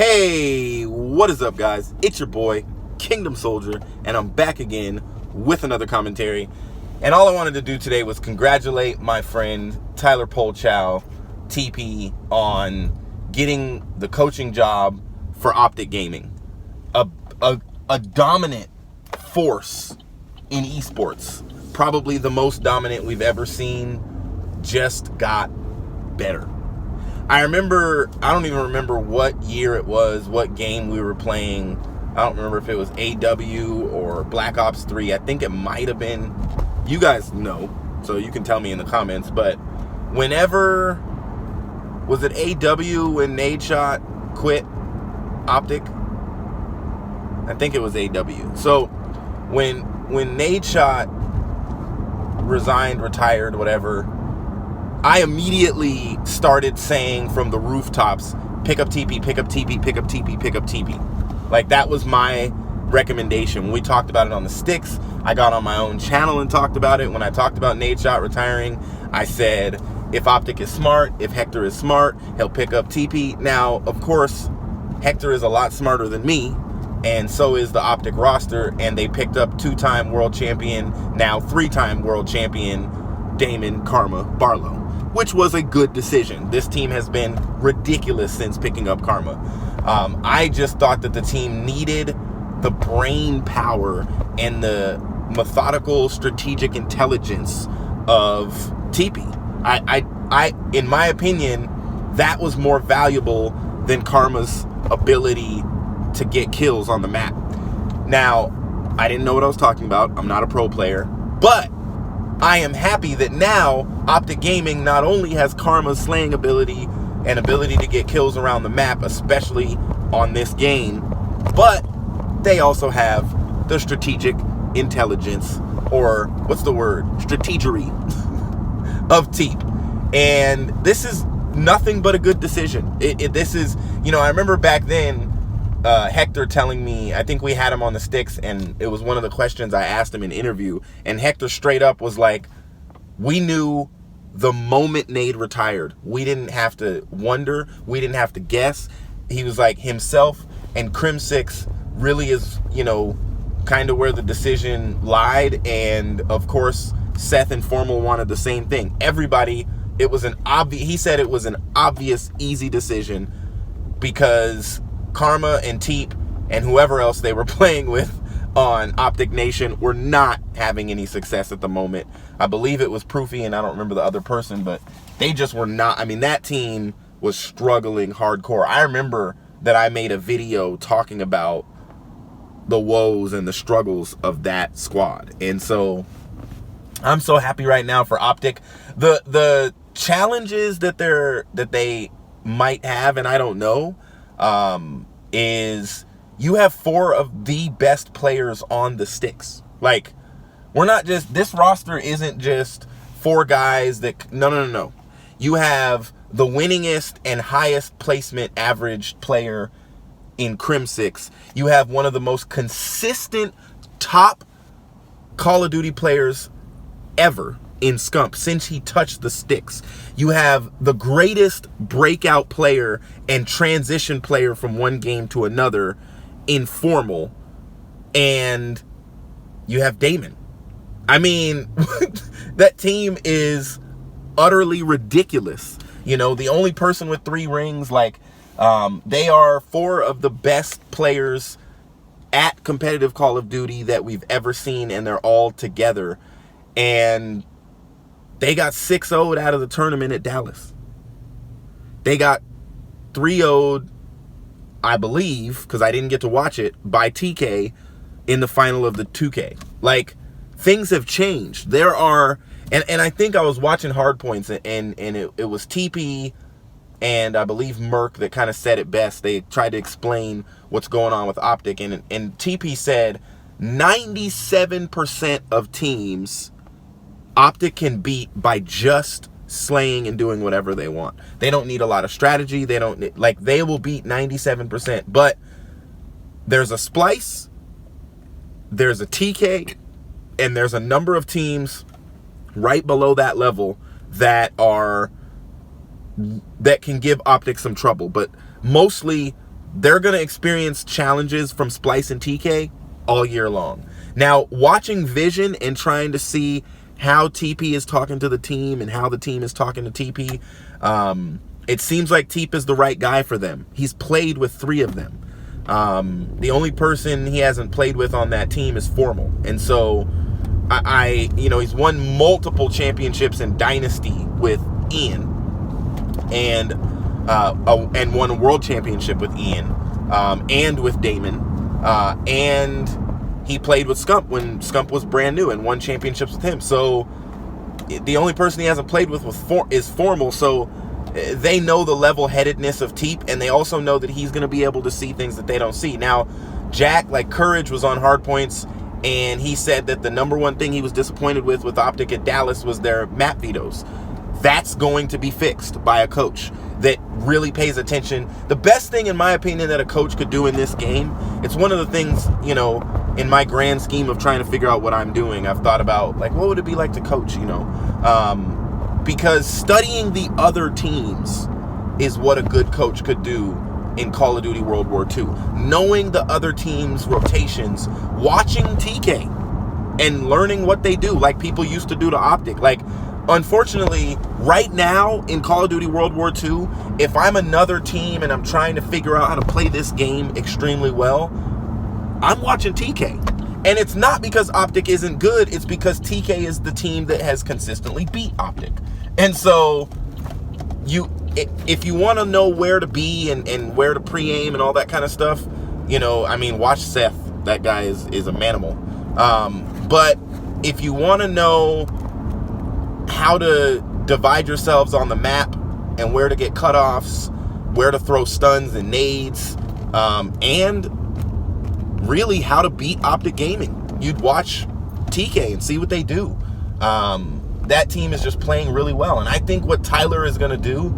Hey, what is up, guys? It's your boy, Kingdom Soldier, and I'm back again with another commentary. And all I wanted to do today was congratulate my friend Tyler Polchow, Teepee, on getting the coaching job for OpTic Gaming. A dominant force in esports. Probably the most dominant we've ever seen. Just got better. I don't even remember what year it was, what game we were playing. I don't remember if it was AW or Black Ops 3. I think it might have been. You guys know, so you can tell me in the comments. But whenever, was it AW when Nadeshot quit OpTic? I think it was AW. So when Nadeshot resigned, retired, whatever, I immediately started saying from the rooftops, pick up Teepee, pick up Teepee, pick up Teepee, pick up Teepee. Like, that was my recommendation. When we talked about it on the sticks, I got on my own channel and talked about it. When I talked about Nadeshot retiring, I said, if OpTic is smart, if Hector is smart, he'll pick up Teepee. Now, of course, Hector is a lot smarter than me, and so is the OpTic roster, and they picked up two-time world champion, now three-time world champion, Damon Karma Barlow, which was a good decision. This team has been ridiculous since picking up Karma. I just thought that the team needed the brain power and the methodical strategic intelligence of Teepee. I in my opinion, that was more valuable than Karma's ability to get kills on the map. Now, I didn't know what I was talking about. I'm not a pro player, but I am happy that now OpTic Gaming not only has Karma's slaying ability and ability to get kills around the map, especially on this game, but they also have the strategic intelligence, or what's the word? Strategery of Teep. And this is nothing but a good decision. This is, I remember back then, Hector telling me, I think we had him on the sticks, and it was one of the questions I asked him in interview, and Hector straight up was like, we knew the moment Nade retired. We didn't have to wonder. We didn't have to guess. He was like, himself and Crim6 really is, kind of where the decision lied. And of course, Seth and Formal wanted the same thing. Everybody, he said it was an obvious, easy decision because Karma and Teep and whoever else they were playing with on OpTic Nation were not having any success at the moment. I believe it was Proofy, and I don't remember the other person, but they just were not. I mean, that team was struggling hardcore. I remember that I made a video talking about the woes and the struggles of that squad. And so I'm so happy right now for OpTic. The challenges that they might have, and I don't know, is you have four of the best players on the sticks. Like, this roster isn't just four guys that, no. You have the winningest and highest placement average player in Crim6. You have one of the most consistent top Call of Duty players ever in Scump since he touched the sticks. You have the greatest breakout player and transition player from one game to another in Formal, and you have Damon. I mean, that team is utterly ridiculous. The only person with 3 rings, they are 4 of the best players at competitive Call of Duty that we've ever seen, and they're all together. And they got 6-0'd out of the tournament at Dallas. They got 3-0'd, I believe, because I didn't get to watch it, by TK in the final of the 2K. Like, things have changed. There are, and I think I was watching Hardpoints, and it was TP and I believe Merc that kind of said it best. They tried to explain what's going on with OpTic, and TP said 97% of teams OpTic can beat by just slaying and doing whatever they want. They don't need a lot of strategy. They will beat 97%. But there's a Splice, there's a TK, and there's a number of teams right below that level that can give OpTic some trouble. But mostly they're going to experience challenges from Splice and TK all year long. Now, watching Vision and trying to see how Teepee is talking to the team and how the team is talking to Teepee, it seems like Teep is the right guy for them. He's played with 3 of them. The only person he hasn't played with on that team is Formal. And so, he's won multiple championships in Dynasty with Ian. And won a world championship with Ian, and with Damon, and he played with Scump when Scump was brand new and won championships with him. So the only person he hasn't played with is Formal. So they know the level-headedness of Teep, and they also know that he's going to be able to see things that they don't see. Now, Jack, like Courage, was on Hard Points, and he said that the number one thing he was disappointed with OpTic at Dallas was their map vetoes. That's going to be fixed by a coach that really pays attention. The best thing, in my opinion, that a coach could do in this game, it's one of the things, in my grand scheme of trying to figure out what I'm doing, I've thought about, like, what would it be like to coach, because studying the other teams is what a good coach could do in Call of Duty World War II. Knowing the other teams' rotations, watching TK, and learning what they do, like people used to do to OpTic. Like, unfortunately, right now in Call of Duty World War II, if I'm another team and I'm trying to figure out how to play this game extremely well, I'm watching TK. And it's not because OpTic isn't good, it's because TK is the team that has consistently beat OpTic. And so, if you want to know where to be and where to pre-aim and all that kind of stuff, watch Seth. That guy is a manimal. But if you want to know how to divide yourselves on the map and where to get cutoffs, where to throw stuns and nades, and really how to beat OpTic Gaming, you'd watch TK and see what they do. That team is just playing really well. And I think what Tyler is going to do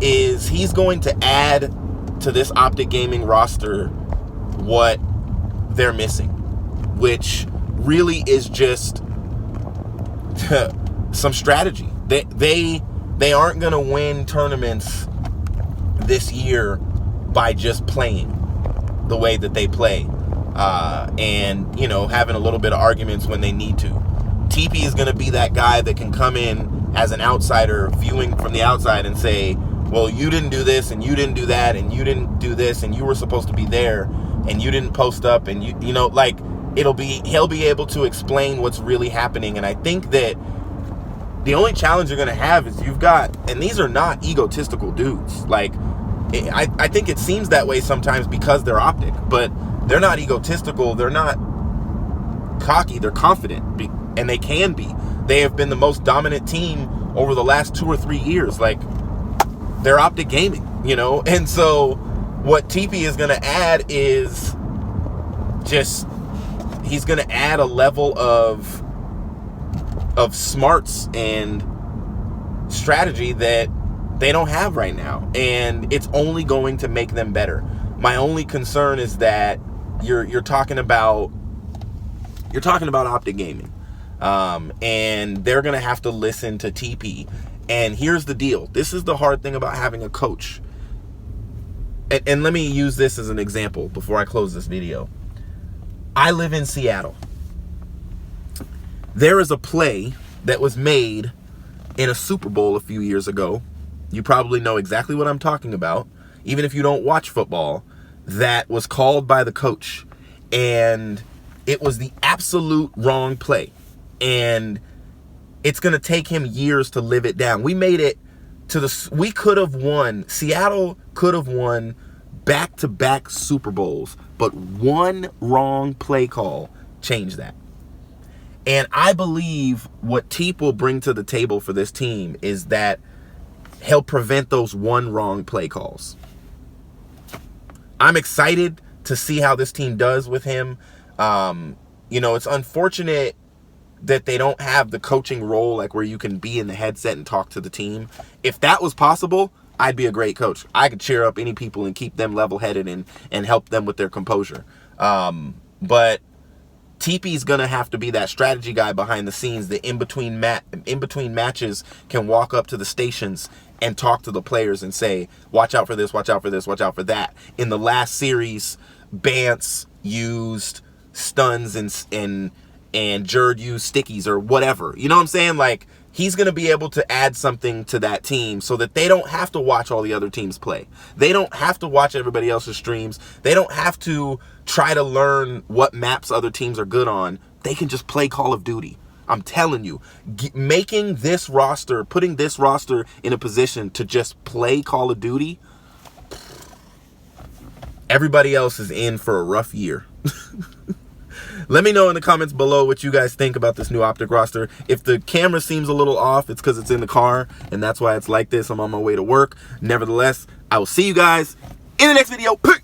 is he's going to add to this OpTic Gaming roster what they're missing, which really is just some strategy. They aren't going to win tournaments this year by just playing the way that they play, and having a little bit of arguments when they need to. Teepee is going to be that guy that can come in as an outsider viewing from the outside and say, well, you didn't do this and you didn't do that and you didn't do this and you were supposed to be there and you didn't post up, and he'll be able to explain what's really happening. And I think that the only challenge you're going to have is you've got, and these are not egotistical dudes. Like, I think it seems that way sometimes because they're OpTic, but they're not egotistical. They're not cocky. They're confident, and they can be. They have been the most dominant team over the last 2 or 3 years. Like, they're OpTic Gaming, And so what Teepee is going to add is he's going to add a level of smarts and strategy that they don't have right now, and it's only going to make them better. My only concern is that you're talking about OpTic Gaming, and they're gonna have to listen to TP. And here's the deal: this is the hard thing about having a coach. And let me use this as an example before I close this video. I live in Seattle. There is a play that was made in a Super Bowl a few years ago. You probably know exactly what I'm talking about, even if you don't watch football, that was called by the coach. And it was the absolute wrong play. And it's going to take him years to live it down. We made it to we could have won. Seattle could have won back-to-back Super Bowls, but one wrong play call changed that. And I believe what Teep will bring to the table for this team is that he'll prevent those one wrong play calls. I'm excited to see how this team does with him. It's unfortunate that they don't have the coaching role, like where you can be in the headset and talk to the team. If that was possible, I'd be a great coach. I could cheer up any people and keep them level-headed and help them with their composure. But Teepee's gonna have to be that strategy guy behind the scenes that in between matches can walk up to the stations and talk to the players and say, watch out for this, watch out for this, watch out for that. In the last series, Bance used stuns and Jerd used stickies or whatever. You know what I'm saying? Like, he's going to be able to add something to that team so that they don't have to watch all the other teams play. They don't have to watch everybody else's streams. They don't have to try to learn what maps other teams are good on. They can just play Call of Duty. I'm telling you, making this roster, putting this roster in a position to just play Call of Duty, everybody else is in for a rough year. Let me know in the comments below what you guys think about this new OpTic roster. If the camera seems a little off, it's because it's in the car, and that's why it's like this. I'm on my way to work. Nevertheless, I will see you guys in the next video. Peace!